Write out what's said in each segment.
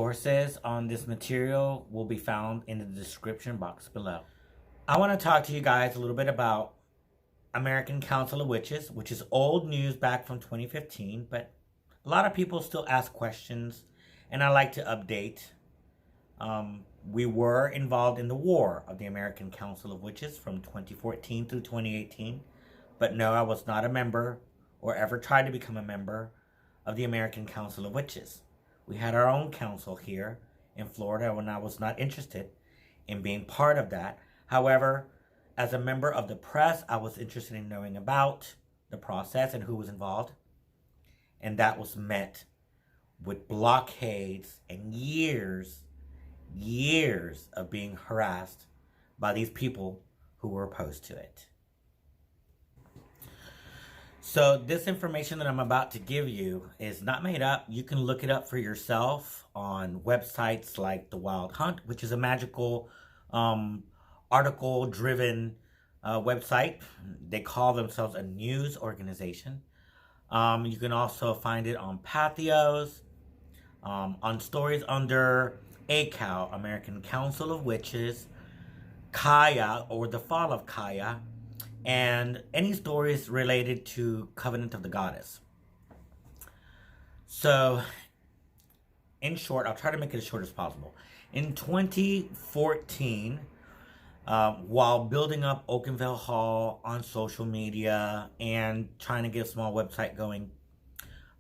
sources on this material will be found in the description box below. I want to talk to you guys a little bit about American Council of Witches, which is old news back from 2015, but a lot of people still ask questions, and I like to update. We were involved in the war of the American Council of Witches from 2014 through 2018, but no, I was not a member or ever tried to become a member of the American Council of Witches. We had our own council here in Florida when I was not interested in being part of that. However, as a member of the press, I was interested in knowing about the process and who was involved. And that was met with blockades and years of being harassed by these people who were opposed to it. So this information that I'm about to give you is not made up. You can look it up for yourself on websites like The Wild Hunt, which is a magical article-driven website. They call themselves a news organization. You can also find it on Patheos, on stories under ACOW, American Council of Witches, Kaya, or The Fall of Kaya, and any stories related to Covenant of the Goddess. So, in short, I'll try to make it as short as possible. In 2014, while building up Oakenville Hall on social media and trying to get a small website going,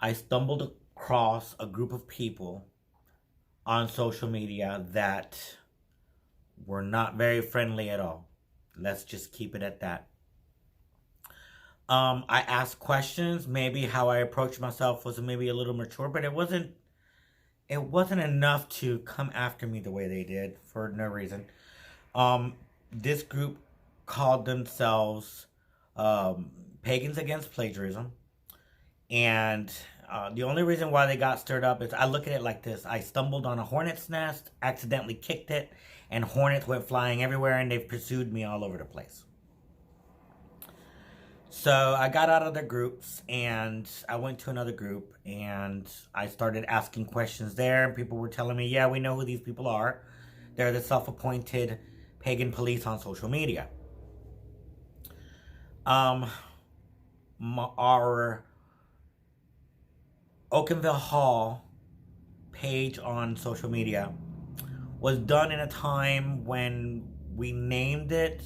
I stumbled across a group of people on social media that were not very friendly at all. Let's just keep it at that. I asked questions. Maybe how I approached myself was maybe a little mature, but it wasn't enough to come after me the way they did for no reason. This group called themselves Pagans Against Plagiarism. And the only reason why they got stirred up is I look at it like this. I stumbled on a hornet's nest, accidentally kicked it, and hornets went flying everywhere, and they've pursued me all over the place. So I got out of the groups, and I went to another group, and I started asking questions there, and people were telling me, yeah, we know who these people are. They're the self-appointed pagan police on social media. Our Oakenville Hall page on social media was done in a time when we named it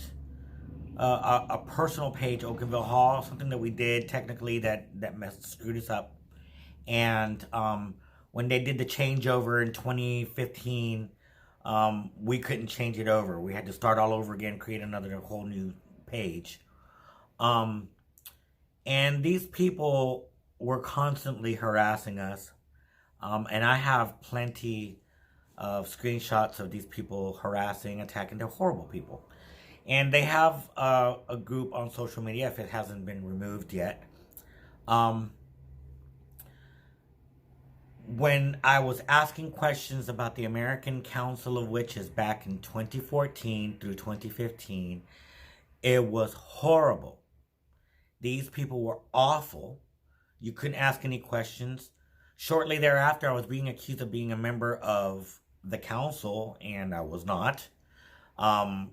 a personal page, Oakenville Hall, something that we did technically that screwed us up. And when they did the changeover in 2015, we couldn't change it over. We had to start all over again, create another whole new page. And these people were constantly harassing us. And I have plenty of screenshots of these people harassing, attacking. They're horrible people. And they have a group on social media, if it hasn't been removed yet. When I was asking questions about the American Council of Witches back in 2014 through 2015, it was horrible. These people were awful. You couldn't ask any questions. Shortly thereafter, I was being accused of being a member of the council, and I was not.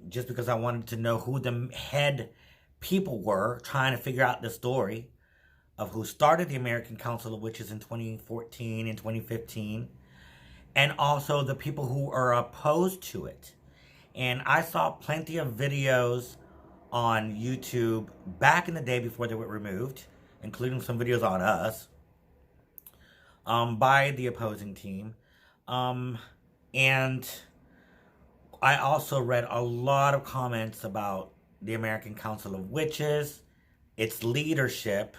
Just because I wanted to know who the head people were, trying to figure out the story of who started the American Council of Witches in 2014 and 2015, and also the people who are opposed to it. And I saw plenty of videos on YouTube back in the day before they were removed, including some videos on us, by the opposing team. And I also read a lot of comments about the American Council of Witches, its leadership,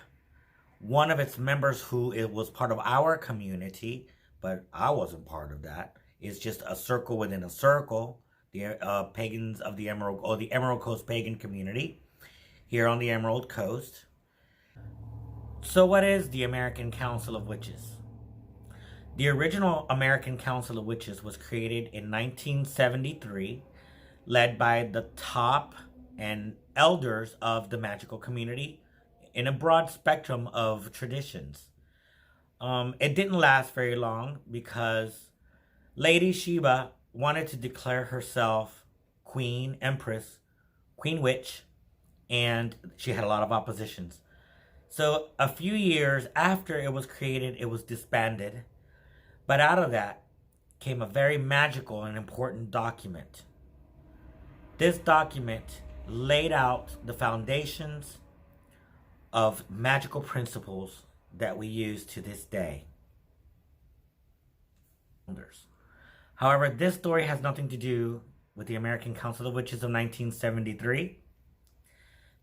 one of its members who it was part of our community, but I wasn't part of that. It's just a circle within a circle, the Pagans of the Emerald, or the Emerald Coast Pagan community here on the Emerald Coast. So what is the American Council of Witches? The original American Council of Witches was created in 1973, led by the top and elders of the magical community in a broad spectrum of traditions. It didn't last very long because Lady Sheba wanted to declare herself Queen Empress, Queen Witch, and she had a lot of oppositions. So a few years after it was created, it was disbanded. But out of that came a very magical and important document. This document laid out the foundations of magical principles that we use to this day. However, this story has nothing to do with the American Council of Witches of 1973.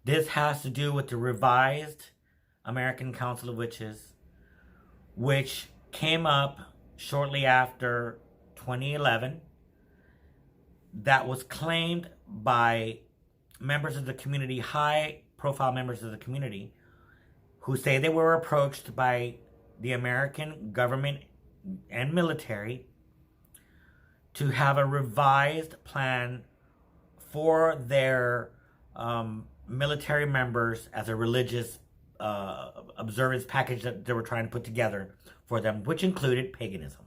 This has to do with the revised American Council of Witches, which came up shortly after 2011, that was claimed by members of the community, high-profile members of the community, who say they were approached by the American government and military to have a revised plan for their military members as a religious observance package that they were trying to put together for them, which included paganism.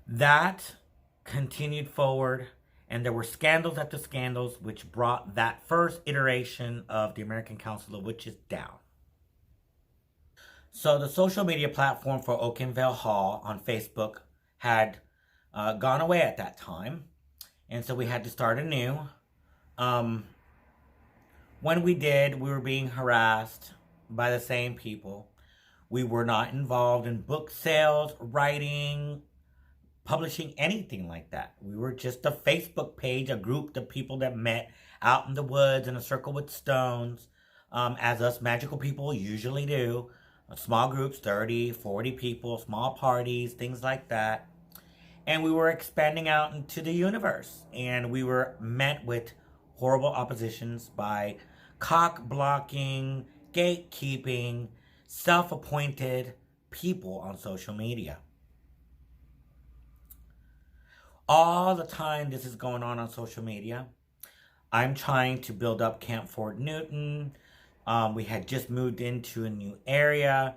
That continued forward, and there were scandals after scandals, which brought that first iteration of the American Council of Witches down. So the social media platform for Oakenville Hall on Facebook had gone away at that time, and so we had to start anew. When we did, we were being harassed by the same people. We were not involved in book sales, writing, publishing, anything like that. We were just a Facebook page, a group of people that met out in the woods in a circle with stones, as us magical people usually do. Small groups, 30, 40 people, small parties, things like that. And we were expanding out into the universe. And we were met with horrible oppositions by cock-blocking, gatekeeping, self-appointed people on social media. All the time this is going on social media, I'm trying to build up Camp Fort Newton. We had just moved into a new area.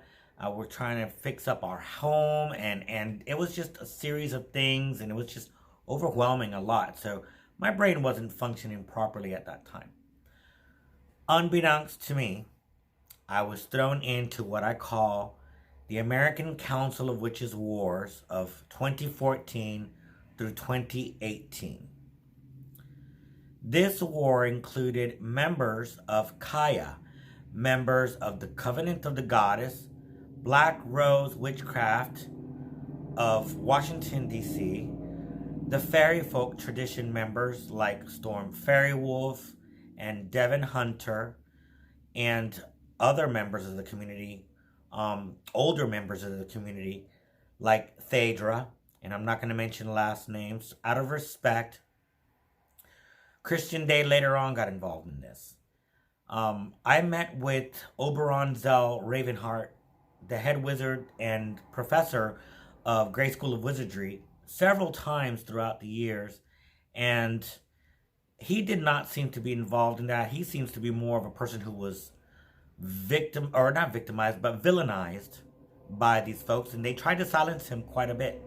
We're trying to fix up our home, and it was just a series of things, and it was just overwhelming a lot. So my brain wasn't functioning properly at that time. Unbeknownst to me, I was thrown into what I call the American Council of Witches Wars of 2014 through 2018. This war included members of Kaya, members of the Covenant of the Goddess, Black Rose Witchcraft of Washington, D.C., the fairy folk tradition members like Storm Fairy Wolf and Devin Hunter, and other members of the community, older members of the community like Thedra, and I'm not going to mention last names out of respect. Christian Day later on got involved in this. I met with Oberon Zell Ravenheart, the head wizard and professor of Great School of Wizardry, several times throughout the years, and he did not seem to be involved in that. He seems to be more of a person who was not victimized, but villainized by these folks, and they tried to silence him quite a bit.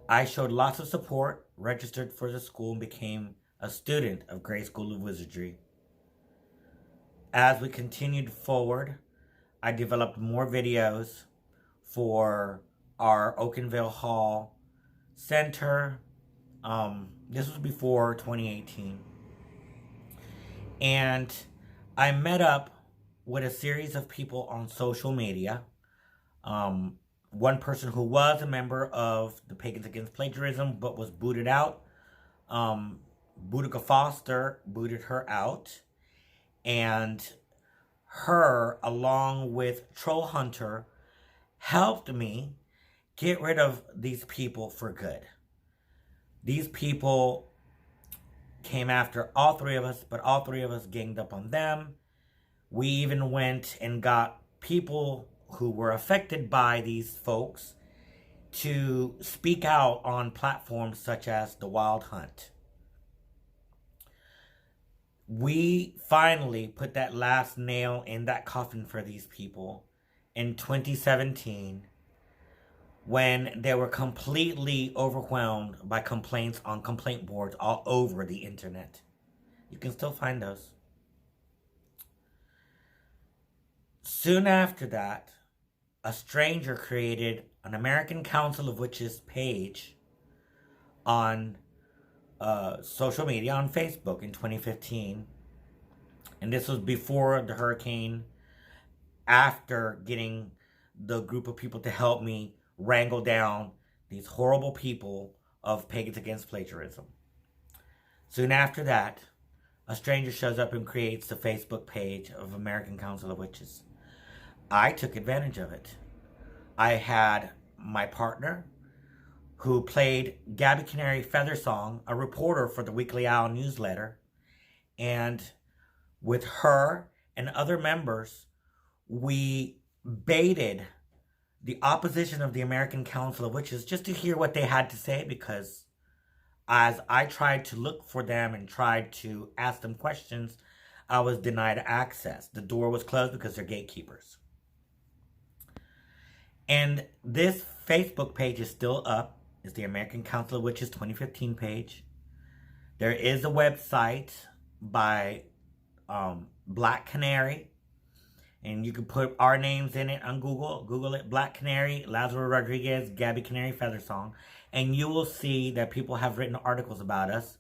I showed lots of support, registered for the school, and became a student of Great School of Wizardry. As we continued forward, I developed more videos for our Oakenville Hall Center. This was before 2018. And I met up with a series of people on social media. One person who was a member of the Pagans Against Plagiarism but was booted out. Boudica Foster booted her out. And her, along with Troll Hunter, helped me get rid of these people for good. These people came after all three of us, but all three of us ganged up on them. We even went and got people who were affected by these folks to speak out on platforms such as the Wild Hunt. We finally put that last nail in that coffin for these people in 2017 when they were completely overwhelmed by complaints on complaint boards all over the internet. You can still find those. Soon after that, a stranger created an American Council of Witches page on social media, on Facebook in 2015. And this was before the hurricane, after getting the group of people to help me wrangle down these horrible people of Pagans Against Plagiarism. Soon after that, a stranger shows up and creates the Facebook page of American Council of Witches. I took advantage of it. I had my partner, who played Gabby Canary Feathersong, a reporter for the Weekly Owl newsletter, and with her and other members, we baited the opposition of the American Council of Witches just to hear what they had to say, because as I tried to look for them and tried to ask them questions, I was denied access. The door was closed because they're gatekeepers. And this Facebook page is still up. It's the American Council of Witches 2015 page. There is a website by Black Canary, and you can put our names in it on Google. Google it, Black Canary, Lazaro Rodriguez, Gabby Canary Feathersong, and you will see that people have written articles about us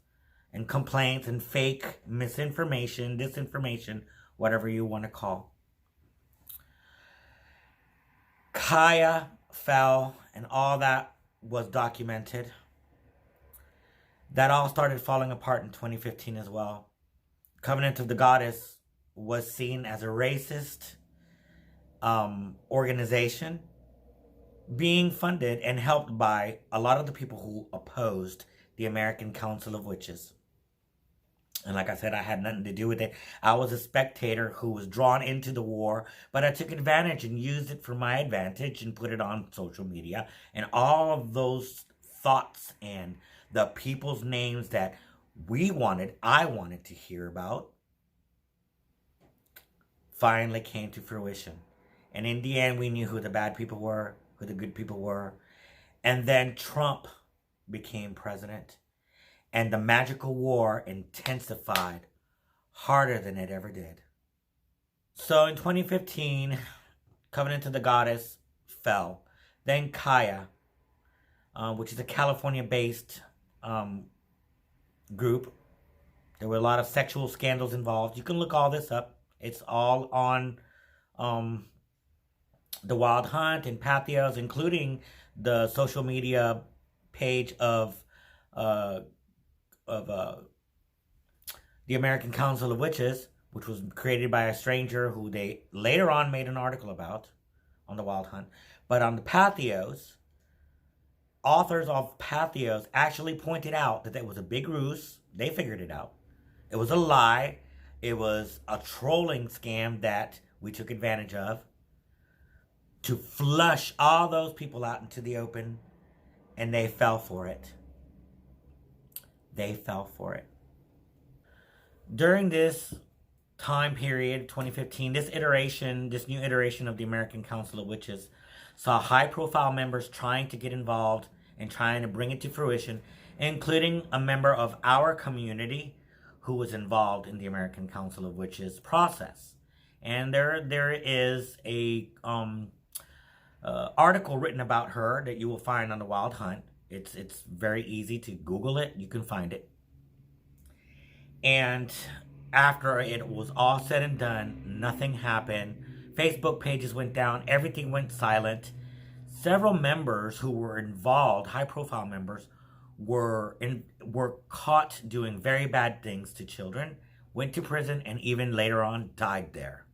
and complaints and fake misinformation, disinformation, whatever you want to call. Kaya fell, and all that was documented. That all started falling apart in 2015 as well. Covenant of the Goddess was seen as a racist organization being funded and helped by a lot of the people who opposed the American Council of Witches. And like I said, I had nothing to do with it. I was a spectator who was drawn into the war, but I took advantage and used it for my advantage and put it on social media. And all of those thoughts and the people's names that I wanted to hear about, finally came to fruition. And in the end, we knew who the bad people were, who the good people were. And then Trump became president. And the Magickal War intensified harder than it ever did. So in 2015, Covenant of the Goddess fell. Then Kaya, which is a California-based group. There were a lot of sexual scandals involved. You can look all this up. It's all on the Wild Hunt and Patheos, including the social media page of the American Council of Witches, which was created by a stranger who they later on made an article about on the Wild Hunt. But on the Patheos, authors of Patheos actually pointed out that it was a big ruse. They figured it out. It was a lie. It was a trolling scam that we took advantage of to flush all those people out into the open, and they fell for it. They fell for it. During this time period, 2015, this new iteration of the American Council of Witches saw high-profile members trying to get involved and trying to bring it to fruition, including a member of our community who was involved in the American Council of Witches process. And there is a article written about her that you will find on the Wild Hunt. It's very easy to Google it. You can find it. And after it was all said and done, nothing happened. Facebook pages went down. Everything went silent. Several members who were involved, high-profile members, were caught doing very bad things to children, went to prison, and even later on died there.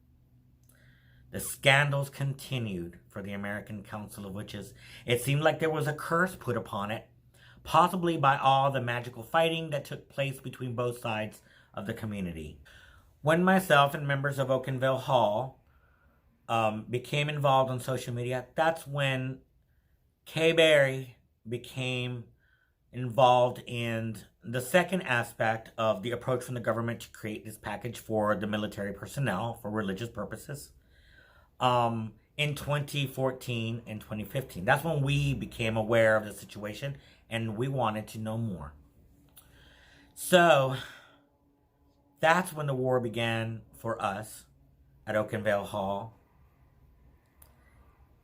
The scandals continued for the American Council of Witches. It seemed like there was a curse put upon it, possibly by all the magical fighting that took place between both sides of the community. When myself and members of Oakenville Hall became involved on social media, that's when Kay Berry became involved in the second aspect of the approach from the government to create this package for the military personnel for religious purposes. in 2014 and 2015. That's when we became aware of the situation and we wanted to know more. So that's when the war began for us at Oakenville Hall.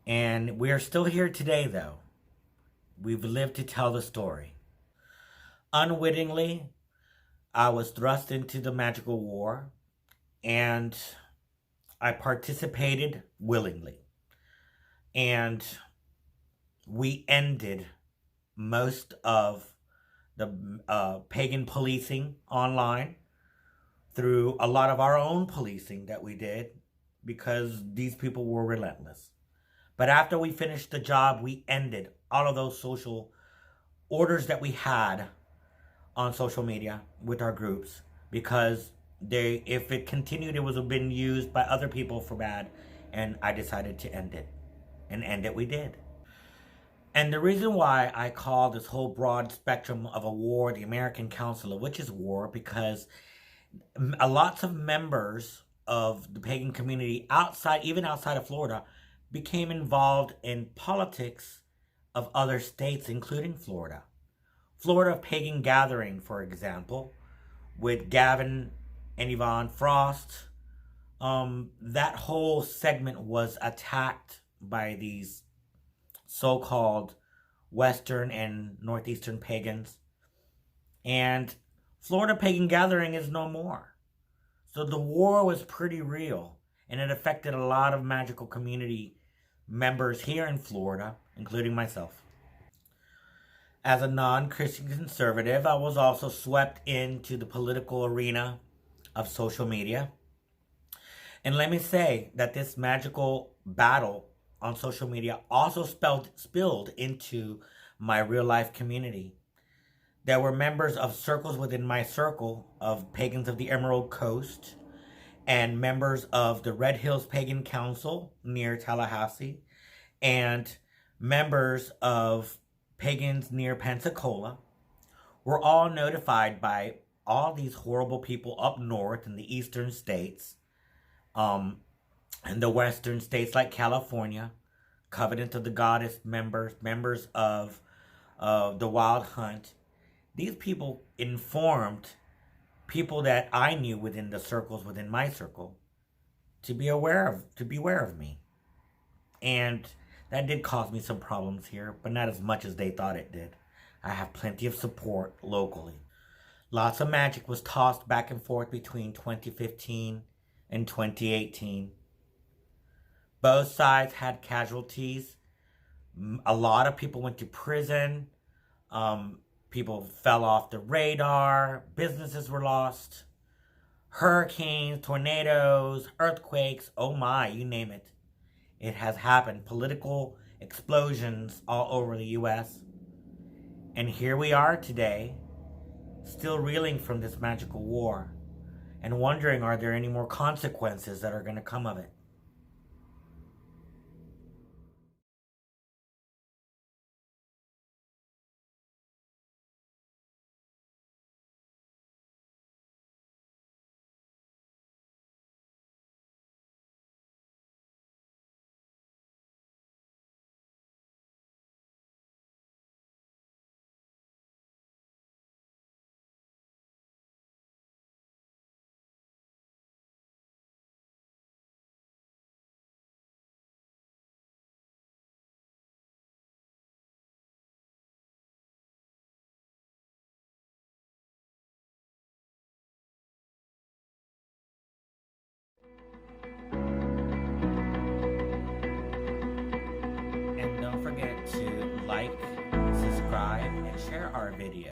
And we are still here today, though. We've lived to tell the story. Unwittingly, I was thrust into the Magickal War, and I participated willingly. And we ended most of the pagan policing online through a lot of our own policing that we did, because these people were relentless. But after we finished the job, we ended all of those social orders that we had on social media with our groups, because if it continued, it was been used by other people for bad, and I decided to end it. And end it we did. And the reason why I call this whole broad spectrum of a war the American Council of Witches War, because lots of members of the pagan community even outside of Florida, became involved in politics of other states, including Florida. Florida Pagan Gathering, for example, with Gavin and Yvonne Frost, that whole segment was attacked by these so-called Western and Northeastern pagans. And Florida Pagan Gathering is no more. So the war was pretty real, and it affected a lot of magical community members here in Florida, including myself. As a non-Christian conservative, I was also swept into the political arena of social media. And let me say that this magical battle on social media also spilled into my real life community. There were members of circles within my circle of Pagans of the Emerald Coast, and members of the Red Hills Pagan Council near Tallahassee, and members of Pagans near Pensacola were all notified by all these horrible people up north in the eastern states, and the western states like California, Covenant of the Goddess members of the Wild Hunt. These people informed people that I knew within the circles within my circle to beware of me. And that did cause me some problems here, but not as much as they thought it did. I have plenty of support locally. Lots of magic was tossed back and forth between 2015 and 2018. Both sides had casualties. A lot of people went to prison. People fell off the radar. Businesses were lost. Hurricanes, tornadoes, earthquakes, oh my, you name it. It has happened. Political explosions all over the U.S. And here we are today, still reeling from this magical war and wondering, are there any more consequences that are going to come of it? And don't forget to like, subscribe, and share our video.